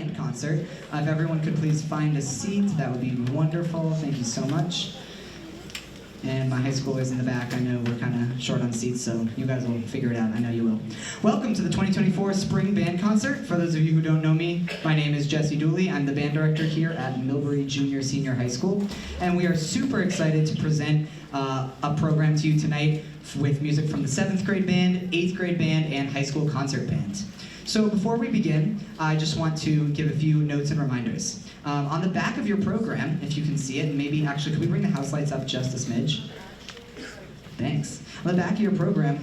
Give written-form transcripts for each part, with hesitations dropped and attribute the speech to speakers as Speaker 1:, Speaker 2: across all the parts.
Speaker 1: band concert. If everyone could please find a seat, that would be wonderful. Thank you so much. And my high schoolers in the back, I know we're kind of short on seats, so you guys will figure it out. I know you will. Welcome to the 2024 Spring Band Concert. For those of you who don't know me, my name is Jesse Dooley. I'm the band director here at Millbury Junior Senior High School. And we are super excited to present a program to you tonight with music from the 7th grade band, 8th grade band, and high school concert band. So before we begin, I just want to give a few notes and reminders. On the back of your program, if you can see it, and maybe actually, can we bring the house lights up just a smidge? Thanks. On the back of your program,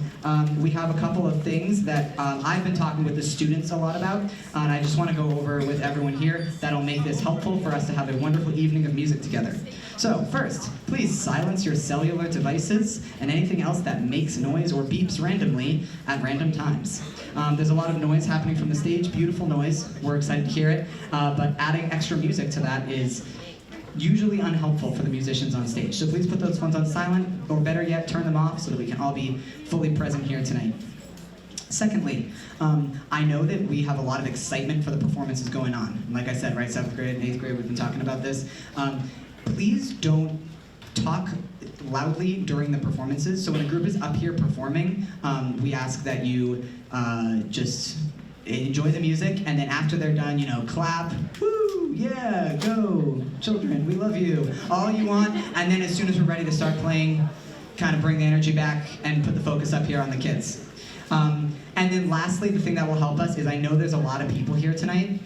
Speaker 1: we have a couple of things that I've been talking with the students a lot about, and I just want to go over with everyone here that'll make this helpful for us to have a wonderful evening of music together. So first, please silence your cellular devices and anything else that makes noise or beeps randomly at random times. There's a lot of noise happening from the stage, beautiful noise, we're excited to hear it, but adding extra music to that is usually unhelpful for the musicians on stage. So please put those phones on silent, or better yet, turn them off so that we can all be fully present here tonight. Secondly, I know that we have a lot of excitement for the performances going on. Like I said, right, 7th grade and 8th grade, we've been talking about this. Please don't talk loudly during the performances. So when a group is up here performing, we ask that you just enjoy the music, and then after they're done, clap, woo, yeah, go, children, we love you, all you want, and then as soon as we're ready to start playing, kind of bring the energy back and put the focus up here on the kids. And then lastly, the thing that will help us is I know there's a lot of people here tonight.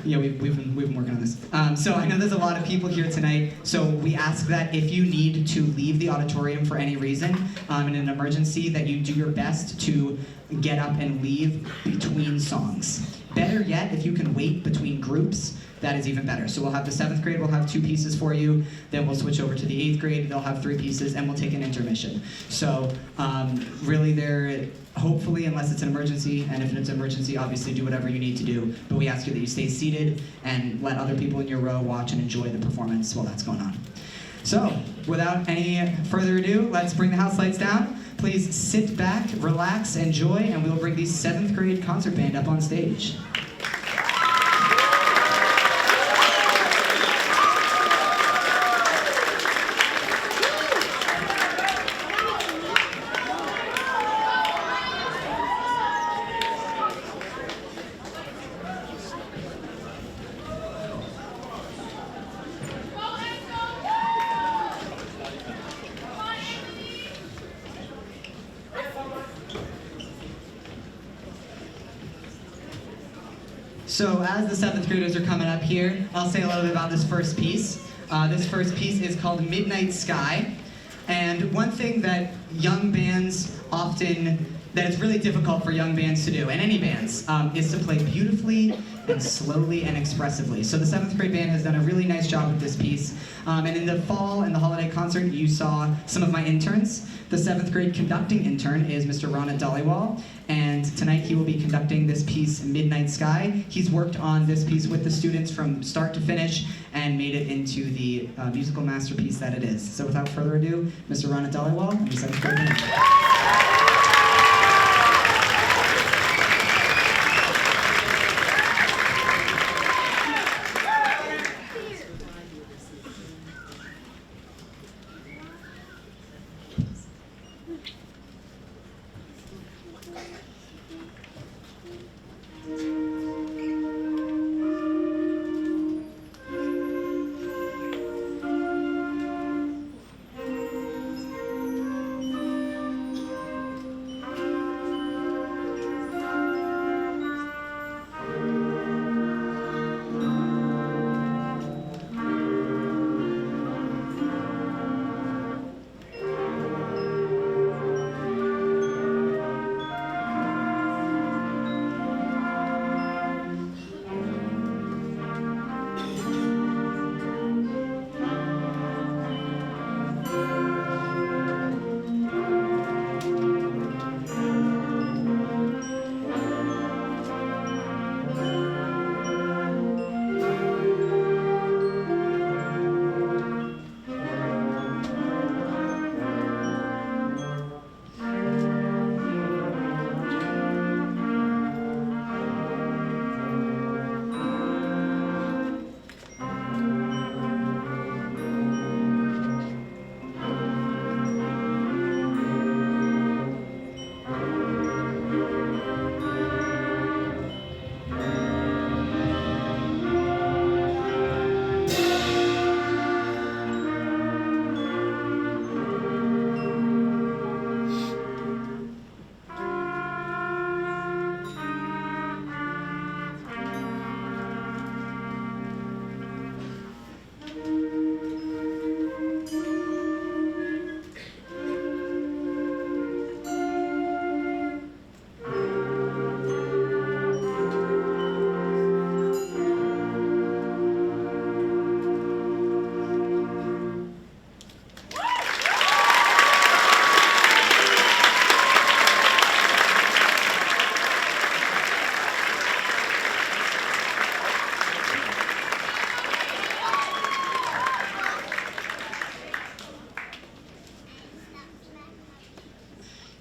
Speaker 1: Yeah, we've been working on this. So I know there's a lot of people here tonight, so we ask that if you need to leave the auditorium for any reason, in an emergency, that you do your best to get up and leave between songs. Better yet, if you can wait between groups, that is even better. So we'll have the 7th grade, we'll have 2 pieces for you, then we'll switch over to the 8th grade, they'll have 3 pieces, and we'll take an intermission. So really they're, hopefully, unless it's an emergency, and if it's an emergency, obviously do whatever you need to do, but we ask you that you stay seated and let other people in your row watch and enjoy the performance while that's going on. So, without any further ado, let's bring the house lights down. Please sit back, relax, enjoy, and we'll bring the 7th grade concert band up on stage. So as the 7th graders are coming up here, I'll say a little bit about this first piece. This first piece is called Midnight Sky. And one thing that young bands often, that it's really difficult for young bands to do, and any bands, is to play beautifully and slowly and expressively. So the 7th grade band has done a really nice job with this piece. And in the fall and the holiday concert, you saw some of my interns. The 7th grade conducting intern is Mr. Ronit Dhaliwal, and tonight he will be conducting this piece, Midnight Sky. He's worked on this piece with the students from start to finish and made it into the musical masterpiece that it is. So without further ado, Mr. Ronit Dhaliwal and the 7th grade band.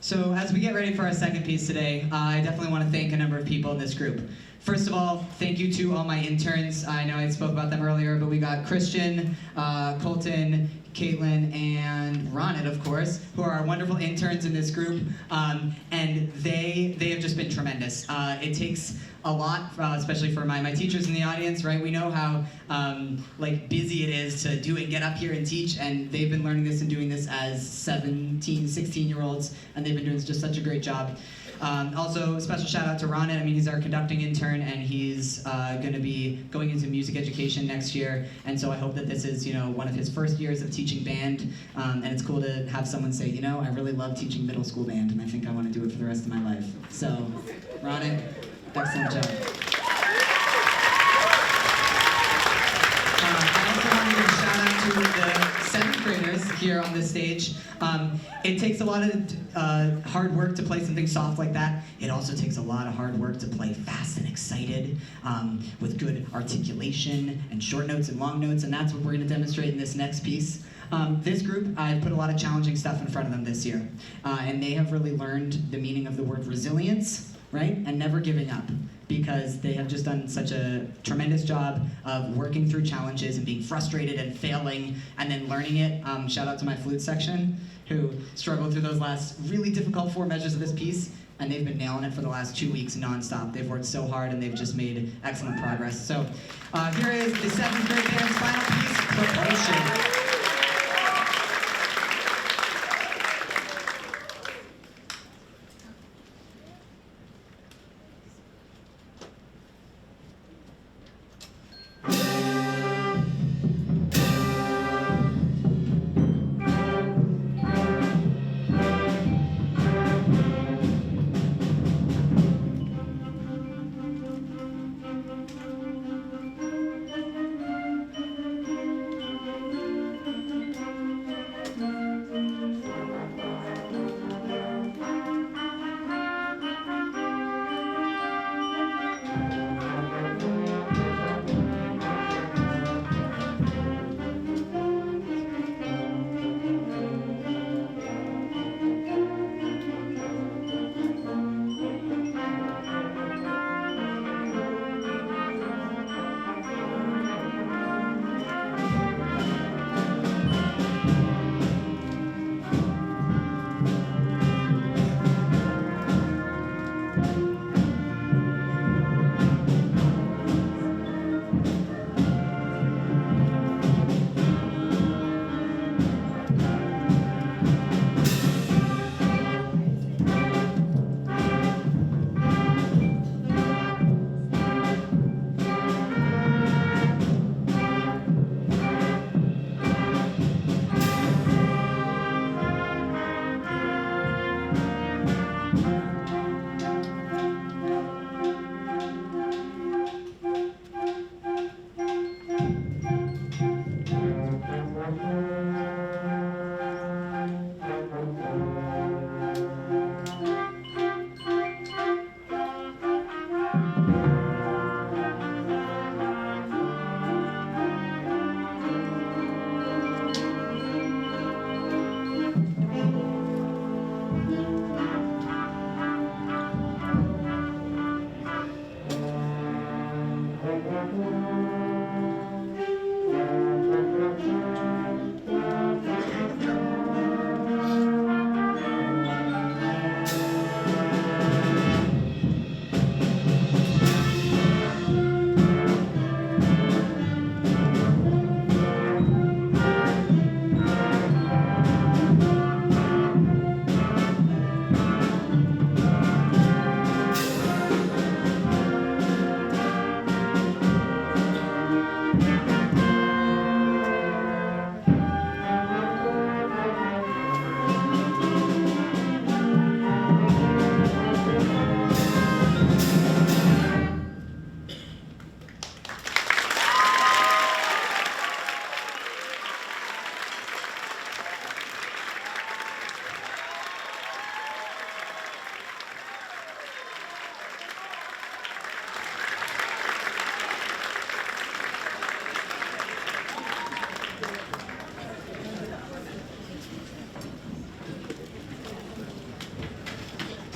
Speaker 1: So as we get ready for our second piece today, I definitely want to thank a number of people in this group. First of all, thank you to all my interns. I know I spoke about them earlier, but we got Christian, Colton, Caitlin, and Ronit, of course, who are our wonderful interns in this group, and they have just been tremendous. It takes a lot, especially for my teachers in the audience, right? We know how like busy it is to do and get up here and teach, and they've been learning this and doing this as 17, 16-year-olds, and they've been doing just such a great job. Also, a special shout out to Ronit. I mean, he's our conducting intern, and he's going to be going into music education next year. And so I hope that this is, one of his first years of teaching band. And it's cool to have someone say, I really love teaching middle school band, and I think I want to do it for the rest of my life. So, Ronit, excellent job. I also want to give a shout out to the 7th graders here on this stage. It takes a lot of hard work to play something soft like that. It also takes a lot of hard work to play fast and excited with good articulation and short notes and long notes, and that's what we're going to demonstrate in this next piece. This group, I've put a lot of challenging stuff in front of them this year, and they have really learned the meaning of the word resilience, right, and never giving up, because they have just done such a tremendous job of working through challenges and being frustrated and failing and then learning it. Shout out to my flute section, who struggled through those last really difficult 4 measures of this piece, and they've been nailing it for the last 2 weeks nonstop. They've worked so hard, and they've just made excellent progress. So here is the 7th grade band's final piece, Propulsion.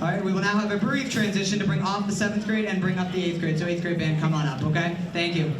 Speaker 1: All right, we will now have a brief transition to bring off the 7th grade and bring up the 8th grade. So 8th grade band, come on up, okay? Thank you.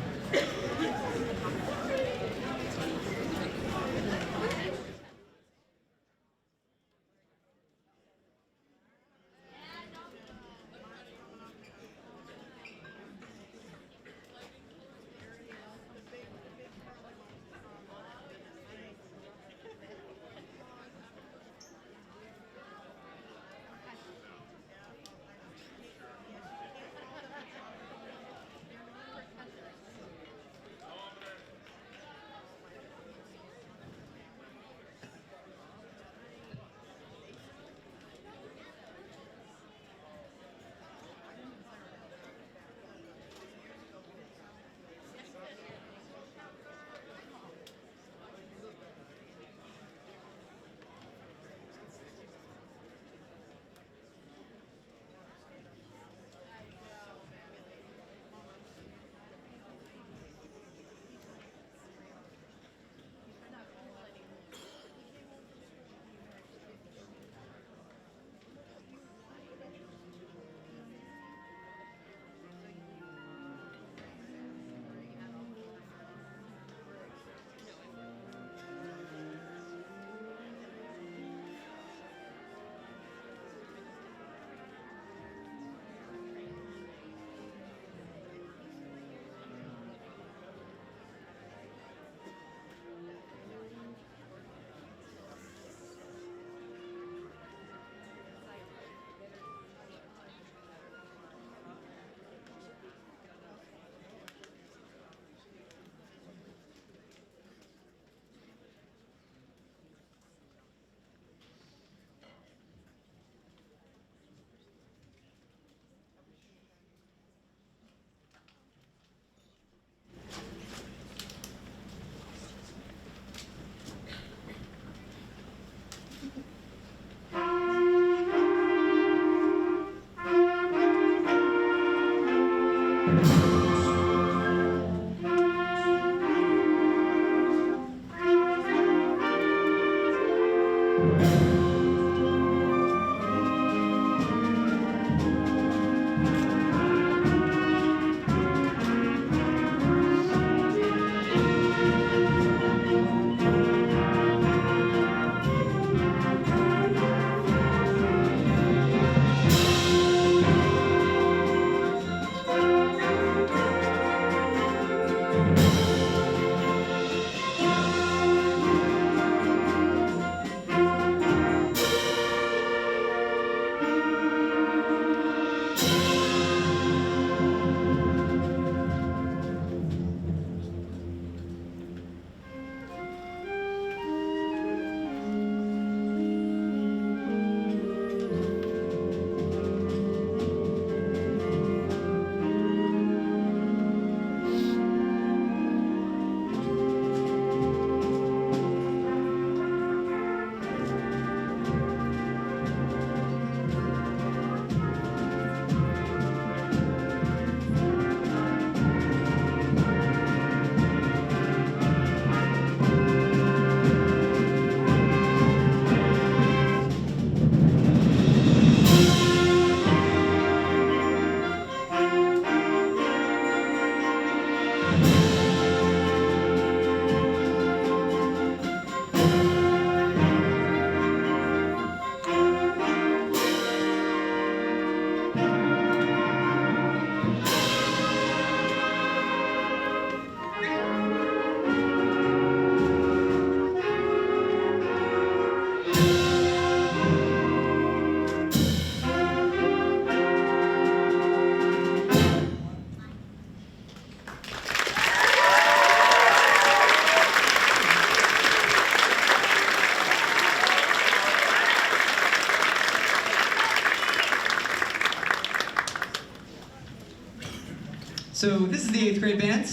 Speaker 1: So this is the 8th grade band.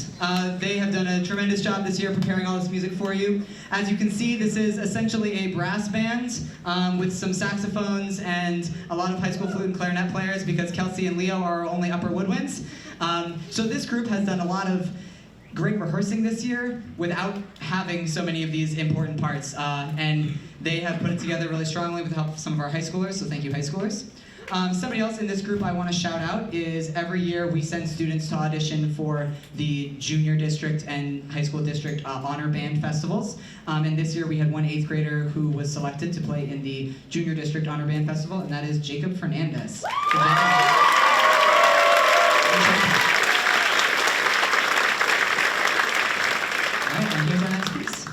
Speaker 1: They have done a tremendous job this year preparing all this music for you. As you can see, this is essentially a brass band with some saxophones and a lot of high school flute and clarinet players because Kelsey and Leo are only upper woodwinds. So this group has done a lot of great rehearsing this year without having so many of these important parts. And they have put it together really strongly with the help of some of our high schoolers, so thank you, high schoolers. Somebody else in this group I want to shout out is every year we send students to audition for the junior district and high school district honor band festivals. And this year we had one 8th grader who was selected to play in the junior district honor band festival, and that is Jacob Fernandez. So all right, and here's our next piece.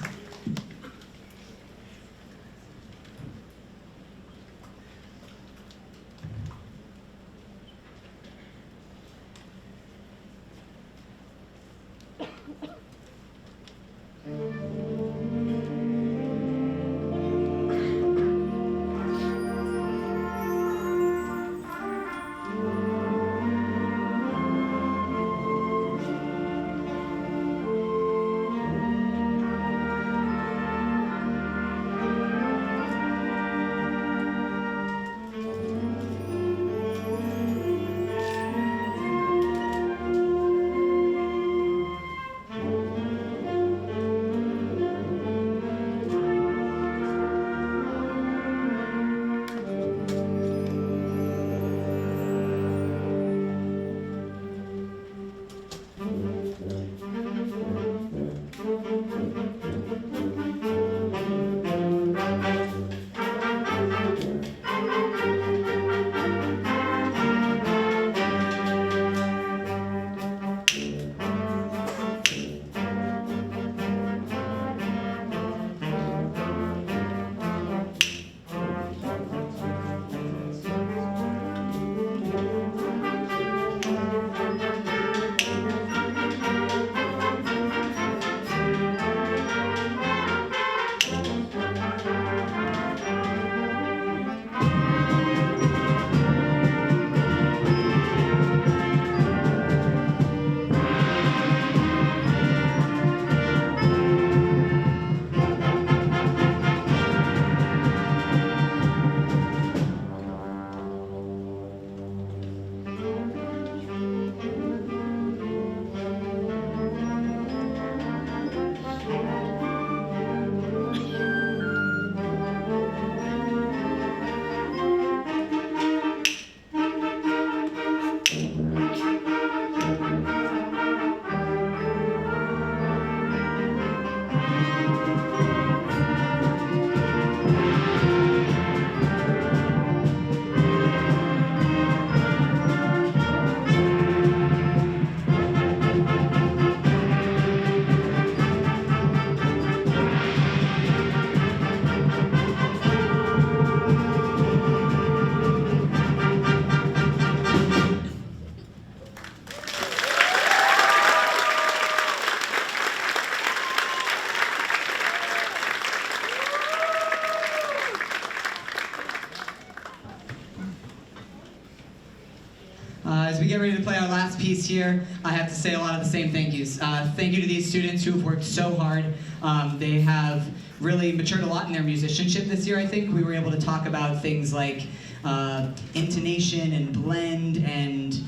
Speaker 1: As we get ready to play our last piece here, I have to say a lot of the same thank yous. Thank you to these students who have worked so hard. They have really matured a lot in their musicianship this year, I think. We were able to talk about things like intonation and blend and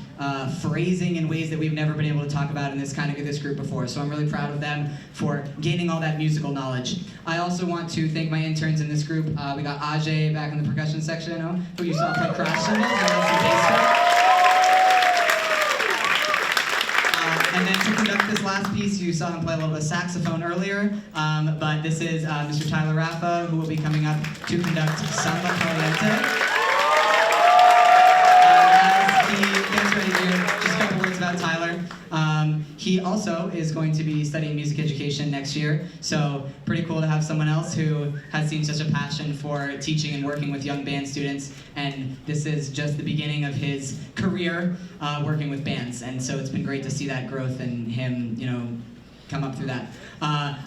Speaker 1: phrasing in ways that we've never been able to talk about in this group before. So I'm really proud of them for gaining all that musical knowledge. I also want to thank my interns in this group. We got Ajay back in the percussion section, who you saw play crash cymbals and some bass stuff. And then to conduct this last piece, you saw him play a little bit of saxophone earlier, but this is Mr. Tyler Raffa, who will be coming up to conduct Samba Caliente. As he gets ready here, just a couple words about Tyler. He also is going to be studying music education next year, so pretty cool to have someone else who has seen such a passion for teaching and working with young band students, and this is just the beginning of his career working with bands, and so it's been great to see that growth and him, come up through that.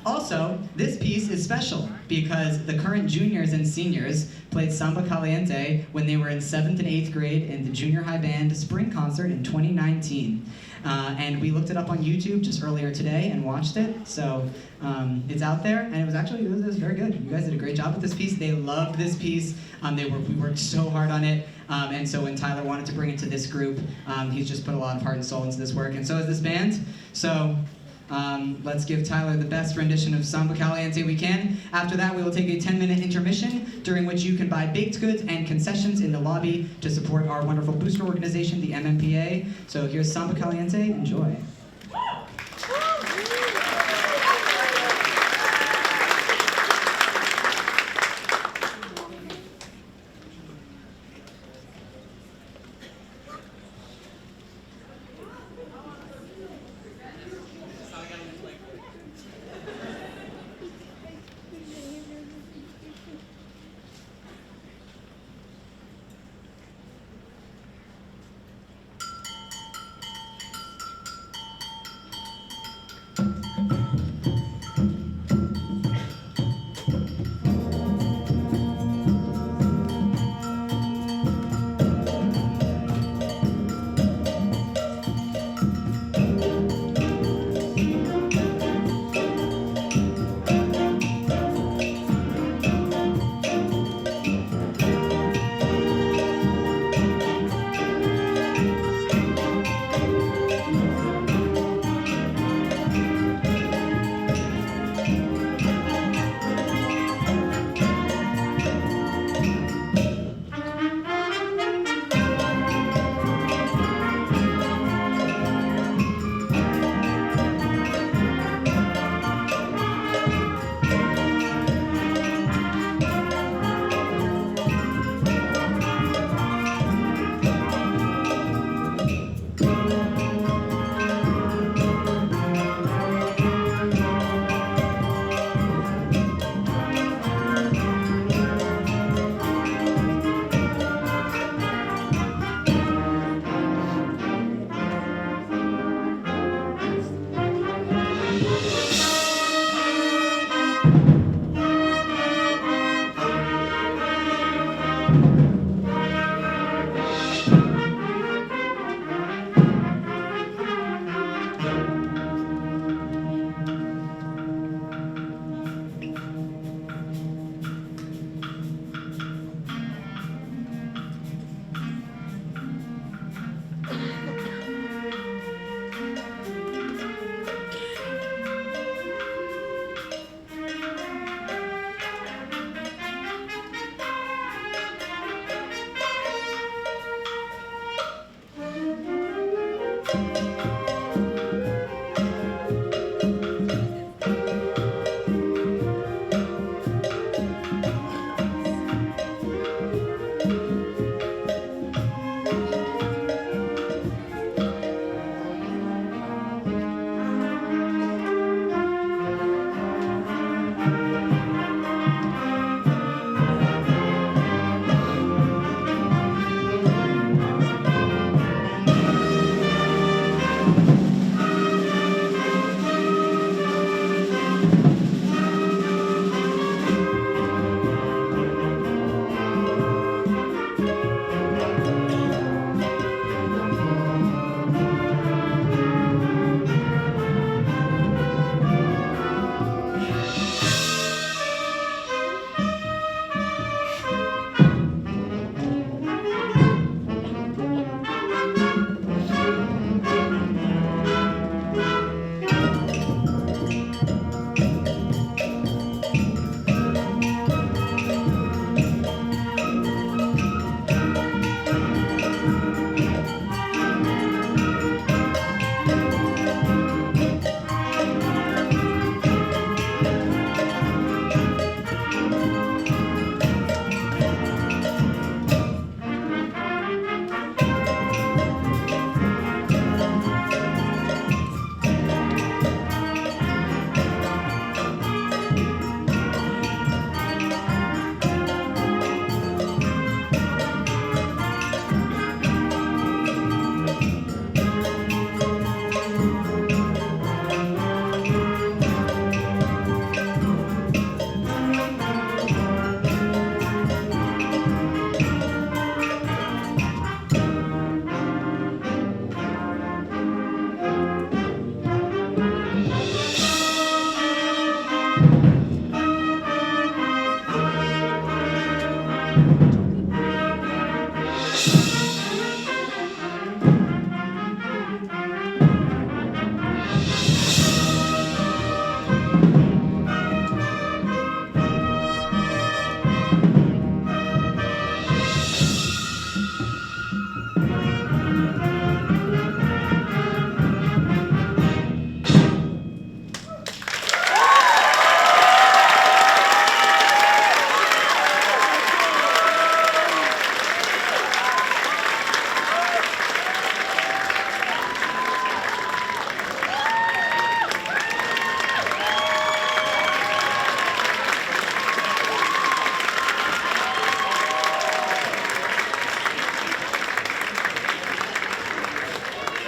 Speaker 1: Also, this piece is special because the current juniors and seniors played Samba Caliente when they were in 7th and 8th grade in the junior high band spring concert in 2019. And we looked it up on YouTube just earlier today and watched it, so it's out there, and it was very good. You guys did a great job with this piece. They loved this piece. We worked so hard on it, and so when Tyler wanted to bring it to this group, he's just put a lot of heart and soul into this work, and so has this band. So Let's give Tyler the best rendition of Samba Caliente we can. After that, we will take a 10-minute intermission, during which you can buy baked goods and concessions in the lobby to support our wonderful booster organization, the MMPA. So here's Samba Caliente. Enjoy.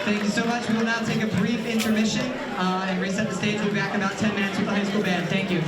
Speaker 1: Thank you so much. We will now take a brief intermission and reset the stage. We'll be back in about 10 minutes with the high school band. Thank you.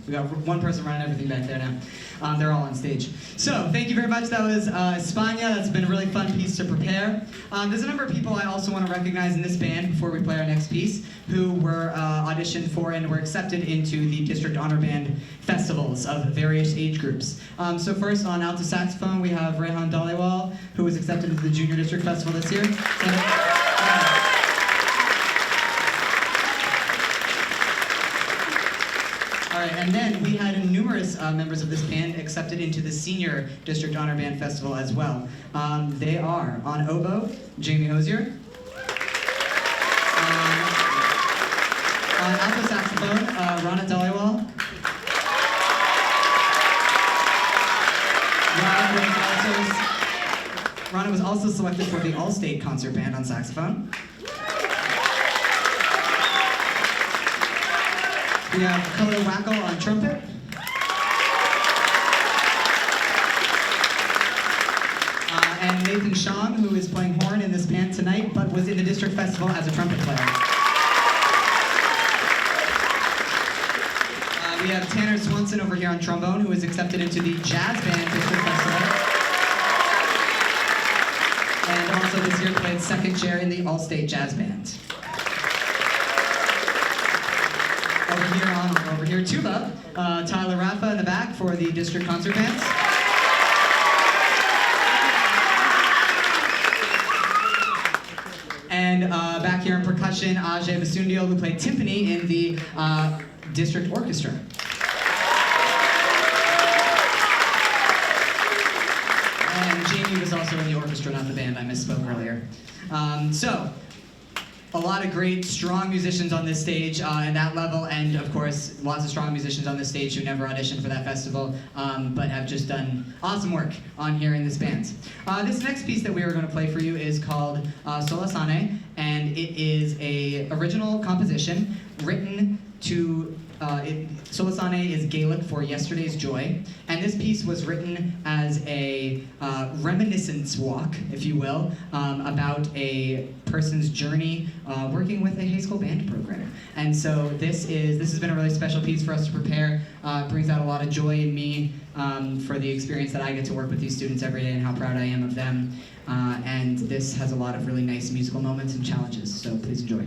Speaker 1: We got one person running everything back there now. They're all on stage. So thank you very much. That was España. That's been a really fun piece to prepare. There's a number of people I also want to recognize in this band before we play our next piece who were auditioned for and were accepted into the District Honor Band festivals of various age groups. So first on alto saxophone we have Rehan Dhaliwal, who was accepted into the Junior District Festival this year. All right, and then we had numerous members of this band accepted into the Senior District Honor Band Festival as well. They are on oboe, Jamie Hosier. On alto saxophone, Rana Dhaliwal. Rana was also selected for the All-State Concert Band on saxophone. We have Khalil Wackel on trumpet. And Nathan Shong, who is playing horn in this band tonight, but was in the District Festival as a trumpet player. We have Tanner Swanson over here on trombone, who was accepted into the Jazz Band District Festival. And also this year played second chair in the All-State Jazz Band. Over here, tuba, Tyler Raffa in the back for the District Concert Bands. And back here in percussion, Ajay Basundio, who played timpani in the District Orchestra. And Jamie was also in the orchestra, not the band. I misspoke earlier. So, a lot of great, strong musicians on this stage at that level, and of course, lots of strong musicians on this stage who never auditioned for that festival, but have just done awesome work on here in this band. This next piece that we are going to play for you is called Solasane, and it is a original composition written to Solasane is Gaelic for yesterday's joy, and this piece was written as a reminiscence walk, if you will, about a person's journey working with a high school band program. And so this has been a really special piece for us to prepare. It brings out a lot of joy in me for the experience that I get to work with these students every day and how proud I am of them. And this has a lot of really nice musical moments and challenges, so please enjoy.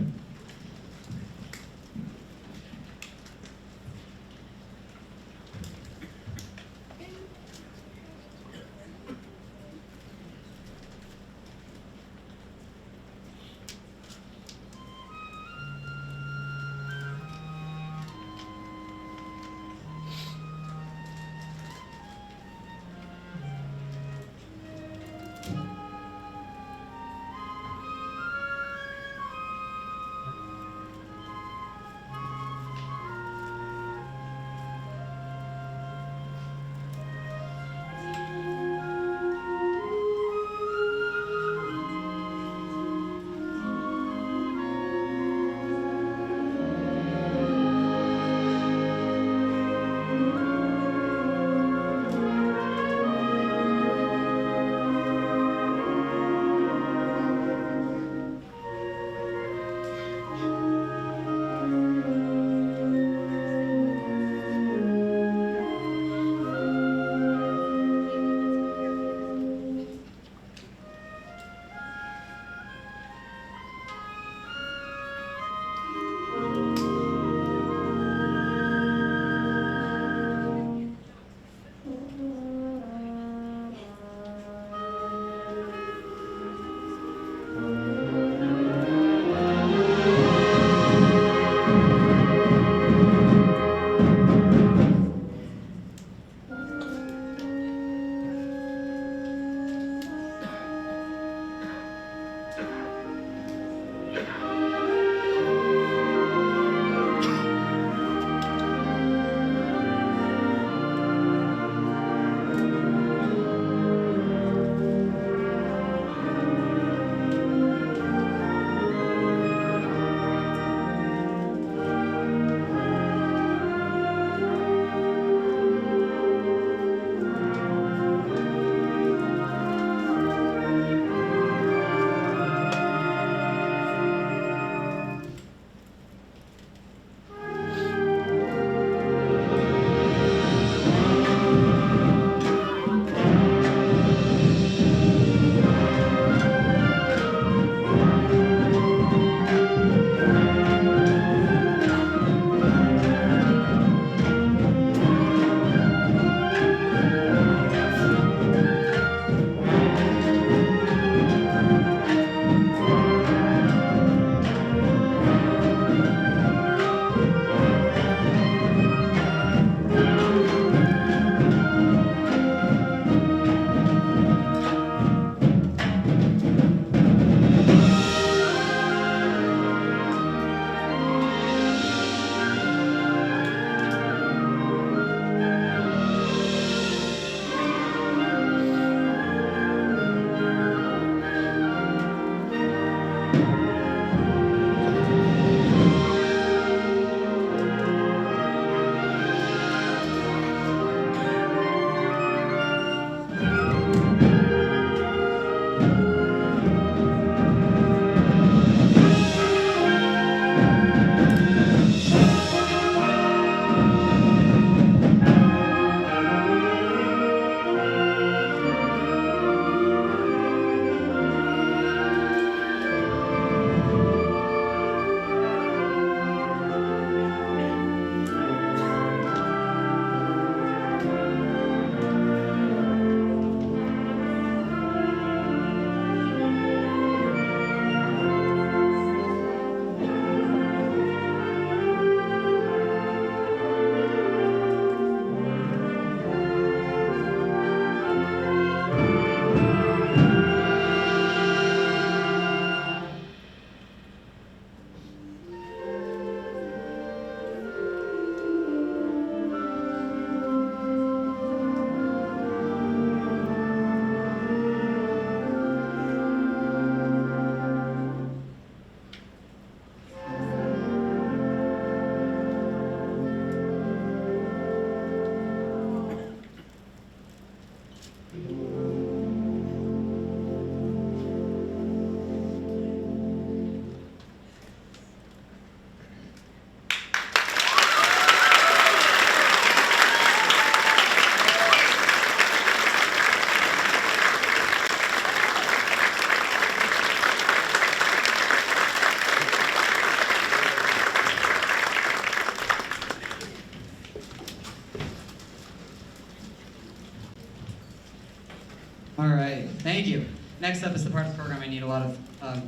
Speaker 1: All right, thank you. Next up is the part of the program I need a lot of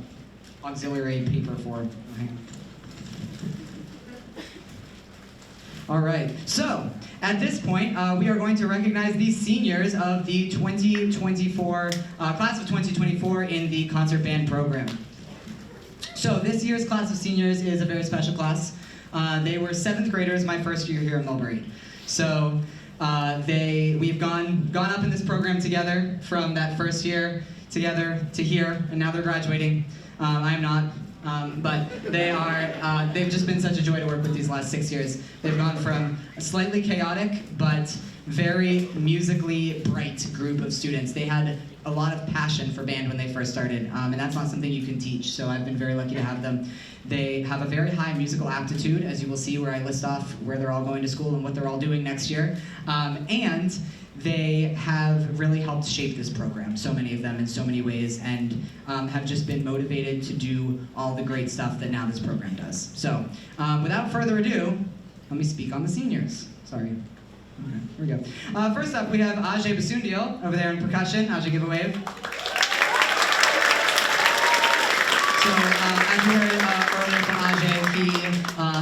Speaker 1: auxiliary paper for. Okay. All right, so at this point, we are going to recognize the seniors of the 2024, class of 2024 in the concert band program. So this year's class of seniors is a very special class. They were 7th graders my first year here in Millbury. So we've gone up in this program together from that first year together to here, and now they're graduating. I'm not. But they've just been such a joy to work with these last 6 years. They've gone from a slightly chaotic, but very musically bright group of students. They had a lot of passion for band when they first started, and that's not something you can teach, so I've been very lucky to have them. They have a very high musical aptitude, as you will see where I list off where they're all going to school and what they're all doing next year, and they have really helped shape this program, so many of them in so many ways, and have just been motivated to do all the great stuff that now this program does. So, without further ado, let me speak on the seniors. Sorry. Okay, here we go. First up, we have Ajay Basundial over there in percussion. Ajay, give a wave. So, as you heard earlier from Ajay, he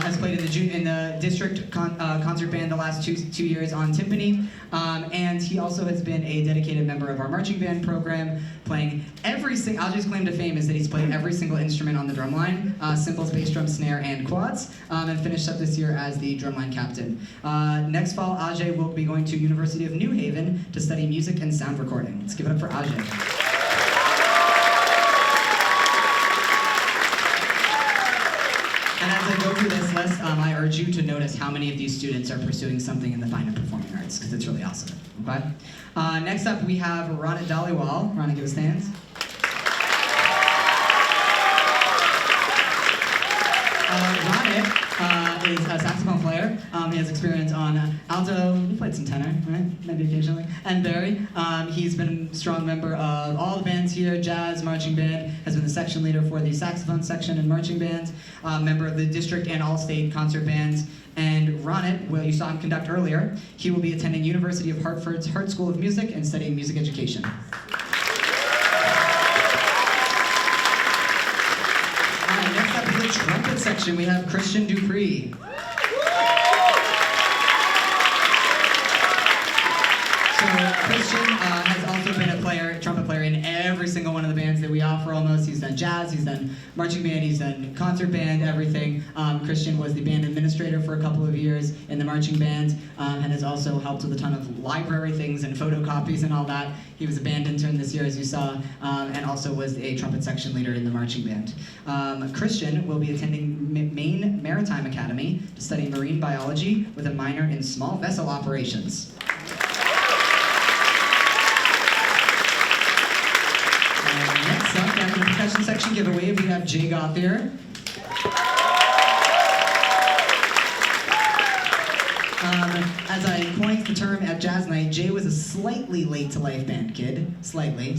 Speaker 1: has played in the district concert band the last two years on timpani, and he also has been a dedicated member of our marching band program, playing Ajay's claim to fame is that he's played every single instrument on the drumline, cymbals, bass drum, snare, and quads, and finished up this year as the drumline captain. Next fall, Ajay will be going to University of New Haven to study music and sound recording. Let's give it up for Ajay. And as I go through this list, I urge you to notice how many of these students are pursuing something in the fine and performing arts, because it's really awesome. Okay? Next up, we have Ronit Dhaliwal. Ronit, give us hands. Ronit is a saxophone player. He has experience on alto, he played some tenor, right? Maybe occasionally. And bari. He's been a strong member of all the bands here, jazz, marching band, has been the section leader for the saxophone section and marching band, member of the district and all-state concert bands. And Ronit, well, you saw him conduct earlier, he will be attending University of Hartford's Hart School of Music and studying music education. Next up is the trumpet section. We have Christian Dupree. So Christian has also been a trumpet player in every single one of the bands that we offer almost. He's done jazz, he's done marching band, he's done concert band, everything. Christian was the band administrator for a couple of years in the marching band, and has also helped with a ton of library things and photocopies and all that. He was a band intern this year, as you saw, and also was a trumpet section leader in the marching band. Christian will be attending Maine Maritime Academy to study marine biology with a minor in small vessel operations. Next up, back in the percussion section, give a wave, we have Jay Gothier. As I coined the term at Jazz Night, Jay was a slightly late-to-life band kid, slightly.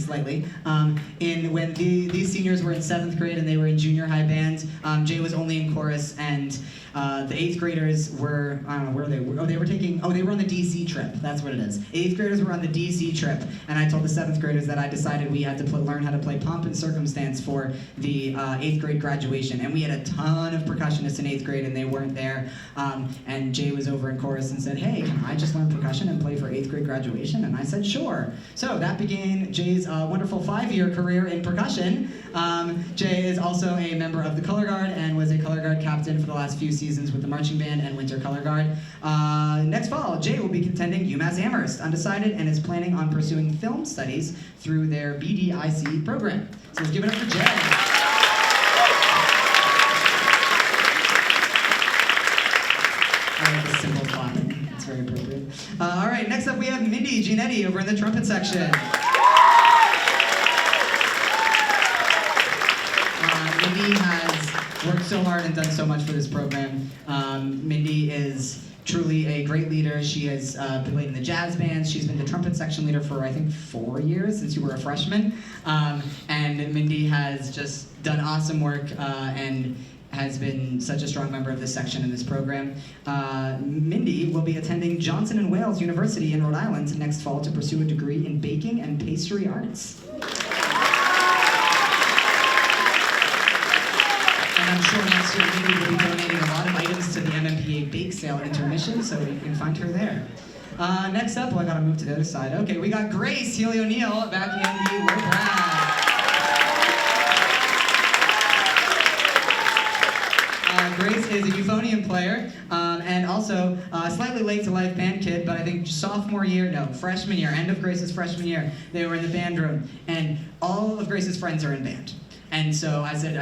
Speaker 1: When these seniors were in 7th grade and they were in junior high band, Jay was only in chorus, and the 8th graders were, I don't know where they were, they were on the DC trip, that's what it is. 8th graders were on the DC trip, and I told the 7th graders that I decided we had to learn how to play Pomp and Circumstance for the 8th grade graduation, and we had a ton of percussionists in 8th grade, and they weren't there, and Jay was over in chorus and said, hey, can I just learn percussion and play for 8th grade graduation? And I said, sure. So that began Jay's wonderful 5-year career in percussion. Jay is also a member of the Color Guard and was a Color Guard captain for the last few seasons with the marching band and Winter Color Guard. Next fall, Jay will be attending UMass Amherst, undecided, and is planning on pursuing film studies through their BDIC program. So let's give it up for Jay. I like the cymbal clapping. It's very appropriate. All right, next up we have Mindy Giannetti over in the trumpet section. Mindy has worked so hard and done so much for this program. Mindy is truly a great leader. She has played in the jazz bands. She's been the trumpet section leader for, I think, 4 years since you were a freshman. And Mindy has just done awesome work and has been such a strong member of this section in this program. Mindy will be attending Johnson & Wales University in Rhode Island next fall to pursue a degree in baking and pastry arts. And I'm sure next year Mindy will be donating a lot of items to the MMPA bake sale intermission, so you can find her there. Next up, I gotta move to the other side. Okay, we got Grace Healy O'Neill back in the low brass. Grace is a euphonium player, and also slightly late to life band kid, but I think freshman year, end of Grace's freshman year, they were in the band room, and all of Grace's friends are in band. And so I said,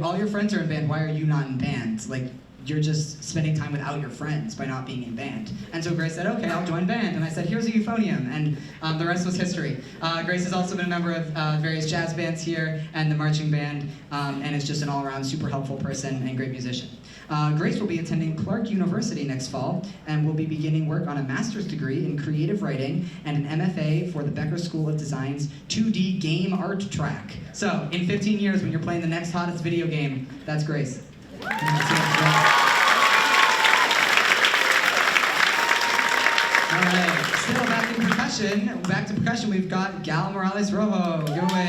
Speaker 1: all your friends are in band, why are you not in band? Like, you're just spending time without your friends by not being in band. And so Grace said, okay, I'll join band. And I said, here's a euphonium, and the rest was history. Grace has also been a member of various jazz bands here and the marching band, and is just an all-around super helpful person and great musician. Grace will be attending Clark University next fall and will be beginning work on a master's degree in creative writing and an MFA for the Becker School of Design's 2D game art track. So, in 15 years, when you're playing the next hottest video game, that's Grace. Alright, still back to percussion, we've got Gal Morales Rojo. Give away.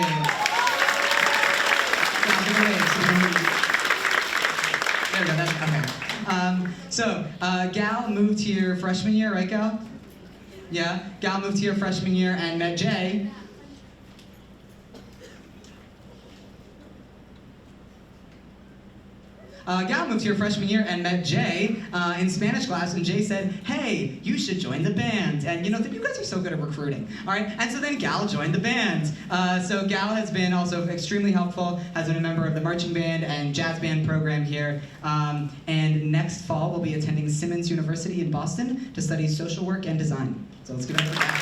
Speaker 1: Gal, give away. There we go, that's okay. Gal moved here freshman year, right, Gal? Yeah, Gal moved here freshman year and met Jay. Gal moved here freshman year and met Jay in Spanish class, and Jay said, hey, you should join the band. And you guys are so good at recruiting, all right? And so then Gal joined the band. So Gal has been also extremely helpful, has been a member of the marching band and jazz band program here, and next fall will be attending Simmons University in Boston to study social work and design. So let's give it up for Gal.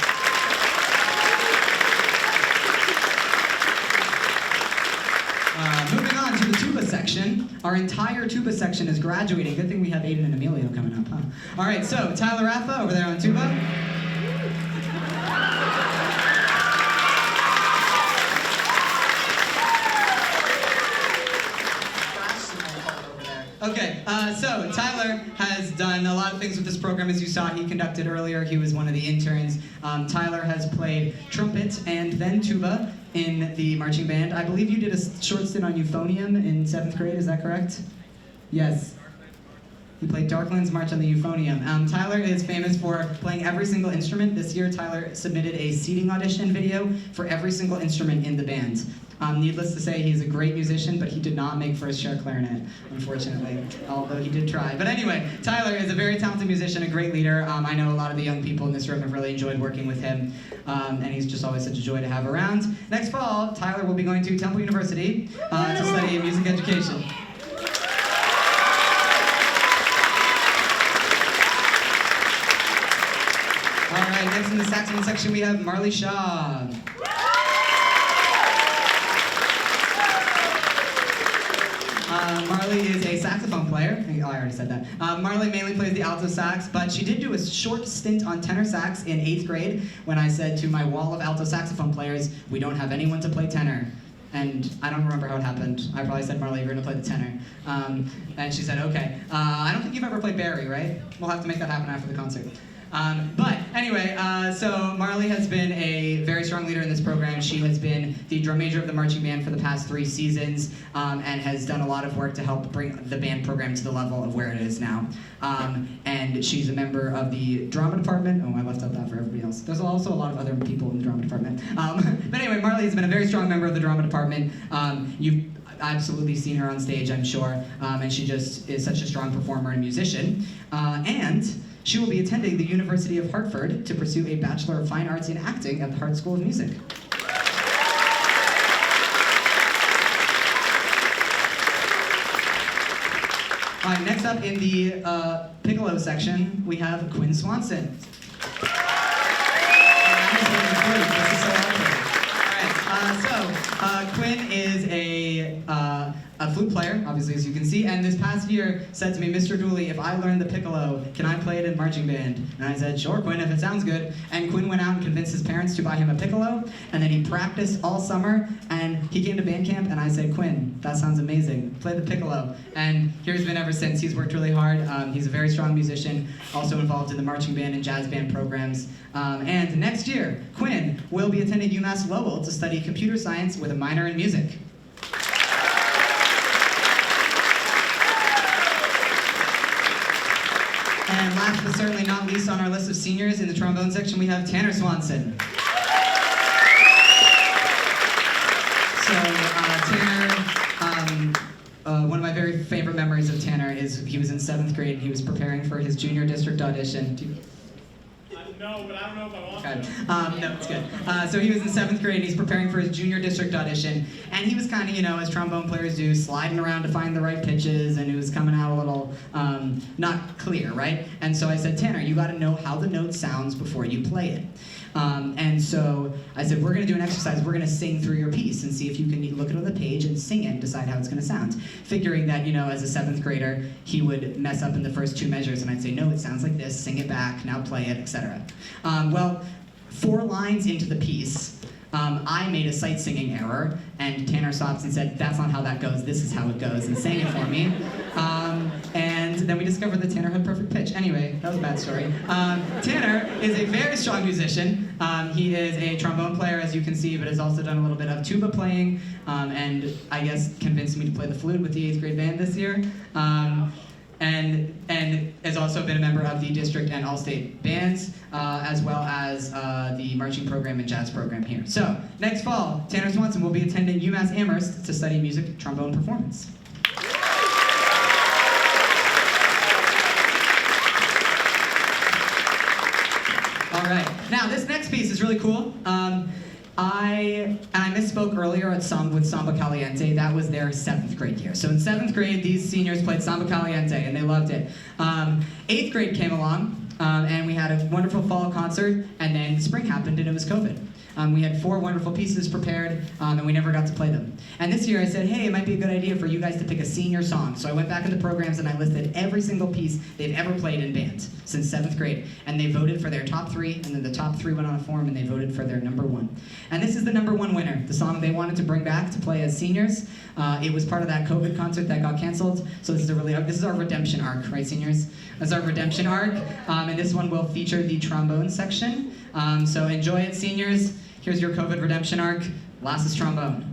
Speaker 1: Moving on to the tuba section. Our entire tuba section is graduating. Good thing we have Aiden and Emilio coming up, huh? All right, so Tyler Raffa over there on tuba. Okay, so Tyler has done a lot of things with this program. As you saw, he conducted earlier. He was one of the interns. Tyler has played trumpet and then tuba in the marching band. I believe you did a short stint on euphonium in 7th grade, is that correct? Yes. He played Darklands March on the euphonium. Tyler is famous for playing every single instrument. This year, Tyler submitted a seating audition video for every single instrument in the band. Needless to say, he's a great musician, but he did not make first chair clarinet, unfortunately, although he did try. But anyway, Tyler is a very talented musician, a great leader. I know a lot of the young people in this room have really enjoyed working with him, and he's just always such a joy to have around. Next fall, Tyler will be going to Temple University to study music education. All right, next in the saxophone section, we have Marley Shaw. Marley is a saxophone player. Oh, I already said that. Marley mainly plays the alto sax, but she did do a short stint on tenor sax in 8th grade when I said to my wall of alto saxophone players, we don't have anyone to play tenor. And I don't remember how it happened. I probably said, Marley, you're going to play the tenor. And she said, okay. I don't think you've ever played Barry, right? We'll have to make that happen after the concert. But anyway, so Marley has been a very strong leader in this program. She has been the drum major of the marching band for the past 3 seasons, and has done a lot of work to help bring the band program to the level of where it is now. And she's a member of the drama department. Oh, I left out that for everybody else. There's also a lot of other people in the drama department. But anyway, Marley has been a very strong member of the drama department. You've absolutely seen her on stage, I'm sure, and she just is such a strong performer and musician. And she will be attending the University of Hartford to pursue a Bachelor of Fine Arts in Acting at the Hart School of Music. Next up in the piccolo section, we have Quinn Swanson. Quinn is a flute player, obviously, as you can see, and this past year said to me, Mr. Dooley, if I learn the piccolo, can I play it in marching band? And I said, sure, Quinn, if it sounds good. And Quinn went out and convinced his parents to buy him a piccolo, and then he practiced all summer, and he came to band camp, and I said, Quinn, that sounds amazing. Play the piccolo. And here he's been ever since. He's worked really hard. He's a very strong musician, also involved in the marching band and jazz band programs. And next year, Quinn will be attending UMass Lowell to study computer science with a minor in music. And last but certainly not least on our list of seniors in the trombone section, we have Tanner Swanson. So Tanner, one of my very favorite memories of Tanner is he was in 7th grade and he was preparing for his junior district audition.
Speaker 2: No, but I don't know if I want
Speaker 1: to. No, it's good. So he was in 7th grade and he's preparing for his junior district audition. And he was kind of, as trombone players do, sliding around to find the right pitches, and it was coming out a little not clear, right? And so I said, Tanner, you got to know how the note sounds before you play it. And so I said, we're going to do an exercise. We're going to sing through your piece and see if you can look it on the page and sing it and decide how it's going to sound. Figuring that, as a 7th grader, he would mess up in the first 2 measures, and I'd say, no, it sounds like this, sing it back, now play it, etc. Well, 4 lines into the piece, I made a sight singing error, and Tanner stops and said, that's not how that goes, this is how it goes, and sang it for me. And then we discovered that Tanner had perfect pitch. Anyway, that was a bad story. Tanner is a very strong musician. He is a trombone player, as you can see, but has also done a little bit of tuba playing, and I guess convinced me to play the flute with the 8th grade band this year. And has also been a member of the district and all-state bands, as well as the marching program and jazz program here. So, next fall, Tanner Swanson will be attending UMass Amherst to study music trombone performance. All right, now this next piece is really cool. I misspoke earlier with Samba Caliente. That was their 7th grade year. So in 7th grade, these seniors played Samba Caliente, and they loved it. 8th grade came along, and we had a wonderful fall concert, and then spring happened, and it was COVID. We had 4 wonderful pieces prepared, and we never got to play them. And this year I said, hey, it might be a good idea for you guys to pick a senior song. So I went back into programs and I listed every single piece they've ever played in band since 7th grade. And they voted for their top 3, and then the top 3 went on a form and they voted for their number 1. And this is the number 1 winner, the song they wanted to bring back to play as seniors. It was part of that COVID concert that got canceled. So this is our redemption arc, right, seniors? This is our redemption arc, and this one will feature the trombone section. So enjoy it, seniors. Here's your COVID redemption arc. Last is trombone.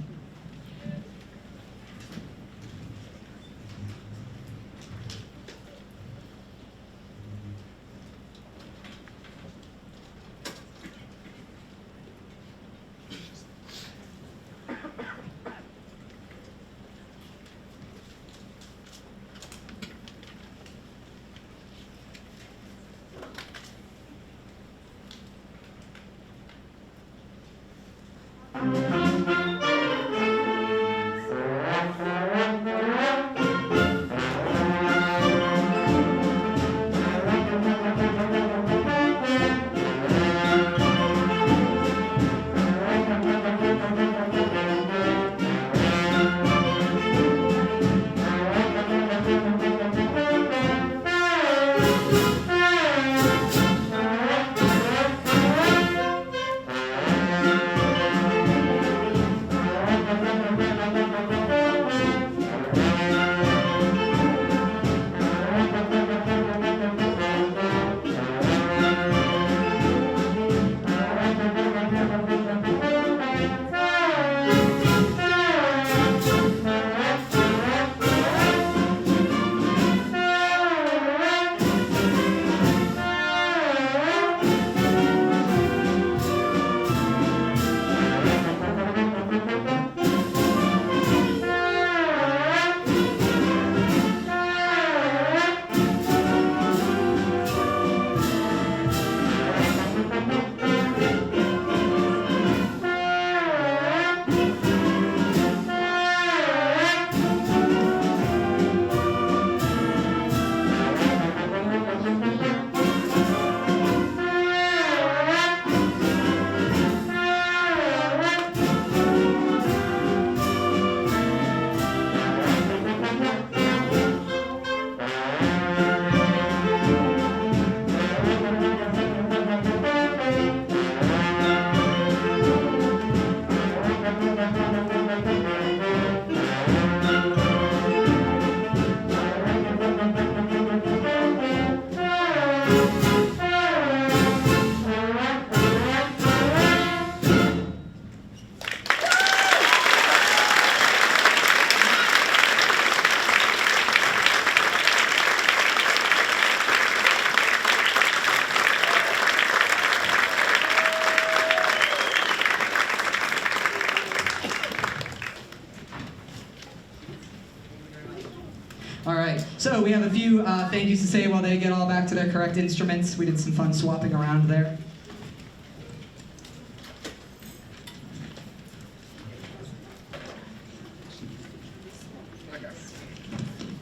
Speaker 1: So we have a few thank yous to say while they get all back to their correct instruments. We did some fun swapping around there.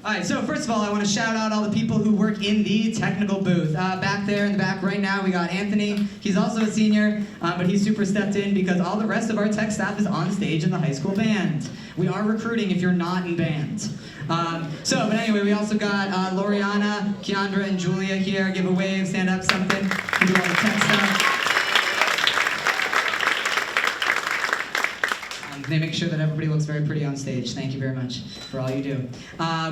Speaker 1: All right, so first of all, I want to shout out all the people who work in the technical booth. Back there in the back right now, we got Anthony. He's also a senior, but he's super stepped in because all the rest of our tech staff is on stage in the high school band. We are recruiting if you're not in band. But anyway, we also got Loriana, Keandra, and Julia here. Give a wave, stand up, something. We do all the tech stuff. They make sure that everybody looks very pretty on stage. Thank you very much for all you do.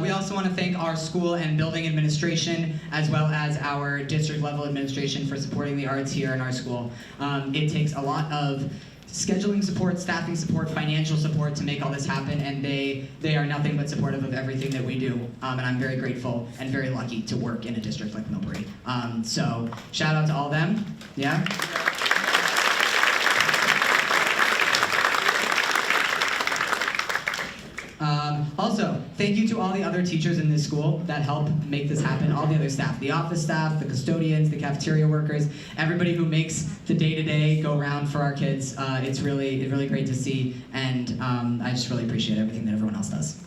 Speaker 1: We also want to thank our school and building administration, as well as our district level administration for supporting the arts here in our school. It takes a lot of scheduling support, staffing support, financial support to make all this happen, and they are nothing but supportive of everything that we do. And I'm very grateful and very lucky to work in a district like Millbury. So shout out to all them. Yeah. Also, thank you to all the other teachers in this school that help make this happen, all the other staff, the office staff, the custodians, the cafeteria workers, everybody who makes the day-to-day go around for our kids. It's really great to see, and I just really appreciate everything that everyone else does.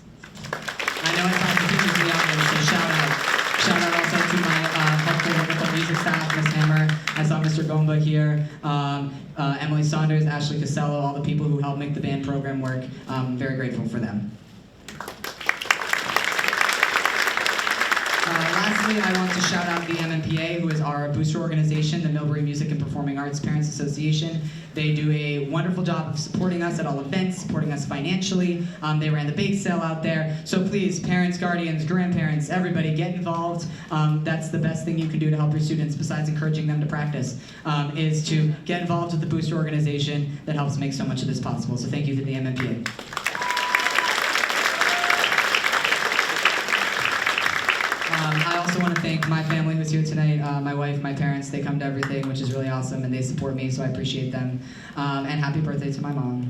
Speaker 1: I know I talked to teachers in the audience, so shout out. Shout out also to my helpful wonderful music staff, Miss Hammer. I saw Mr. Gomba here, Emily Saunders, Ashley Casello, all the people who helped make the band program work. I'm very grateful for them. Lastly, I want to shout out the MMPA, who is our booster organization, the Millbury Music and Performing Arts Parents Association. They do a wonderful job of supporting us at all events, supporting us financially. They ran the bake sale out there. So please, parents, guardians, grandparents, everybody get involved. That's the best thing you can do to help your students, besides encouraging them to practice, is to get involved with the booster organization that helps make so much of this possible. So thank you to the MMPA. I also want to thank my family who's here tonight, my wife, my parents. They come to everything, which is really awesome, and they support me, so I appreciate them. And happy birthday to my mom.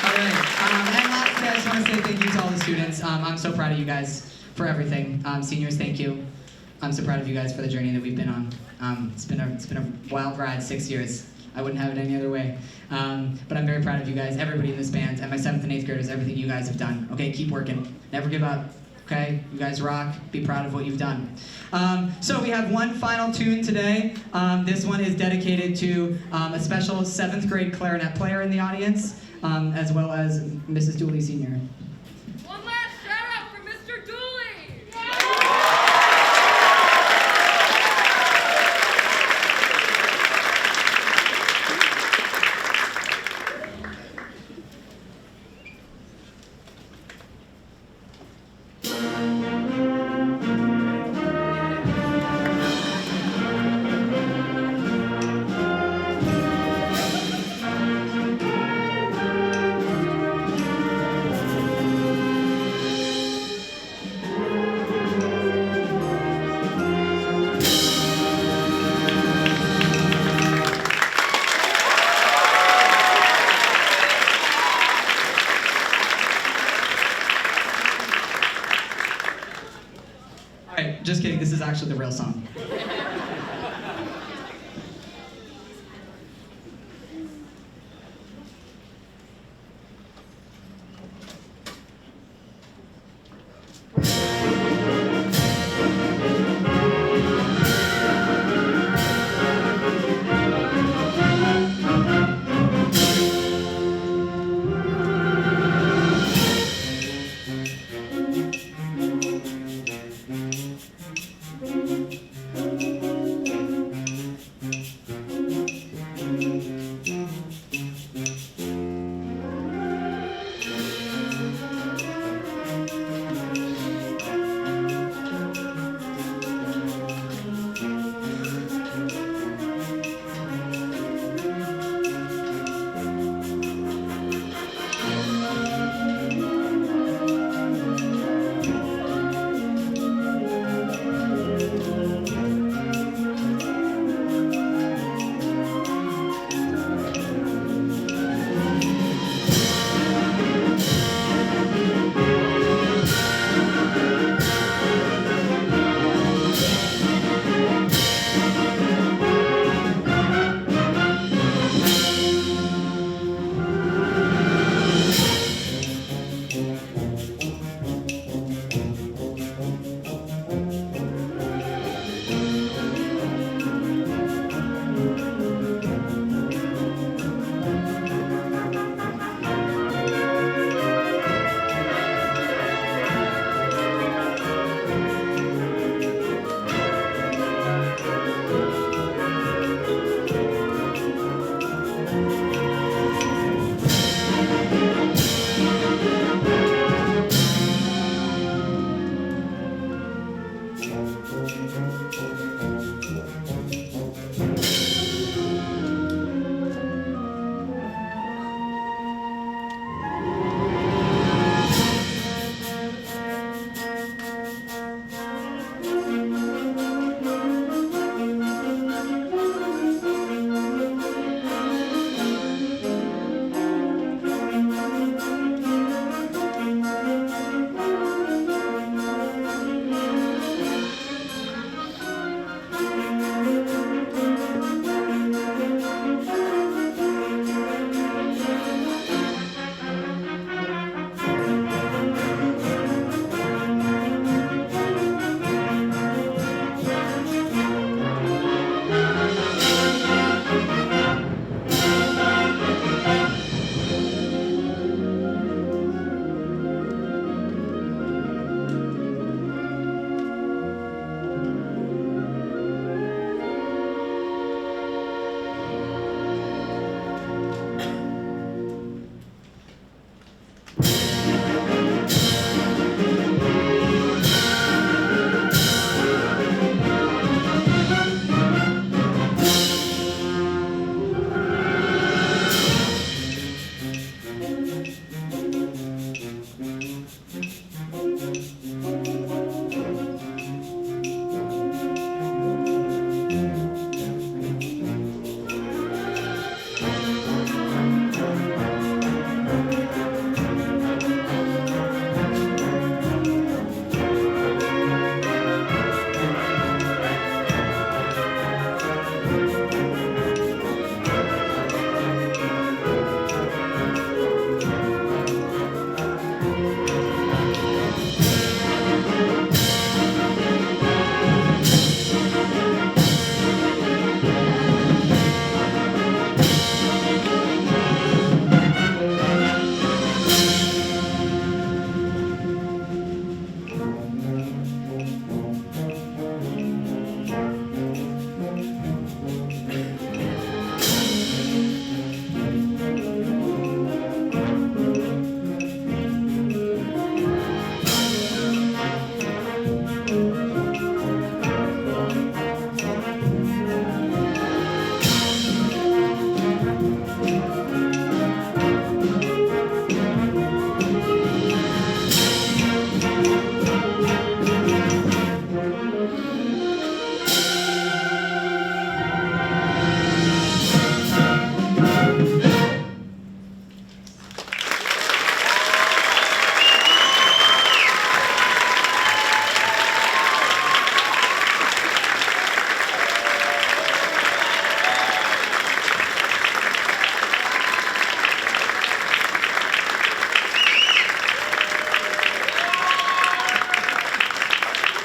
Speaker 1: All right. And lastly, I just want to say thank you to all the students. I'm so proud of you guys for everything. Seniors, thank you. I'm so proud of you guys for the journey that we've been on. It's been a wild ride, 6 years. I wouldn't have it any other way. But I'm very proud of you guys, everybody in this band, and my 7th and 8th graders, everything you guys have done. Okay, keep working. Never give up. Okay, you guys rock. Be proud of what you've done. So we have one final tune today. This one is dedicated to a special 7th grade clarinet player in the audience, as well as Mrs. Dooley Sr.
Speaker 3: One last shout out for Mr. Dooley!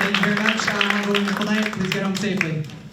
Speaker 1: Thank you very much. Have a wonderful night. Please get home safely.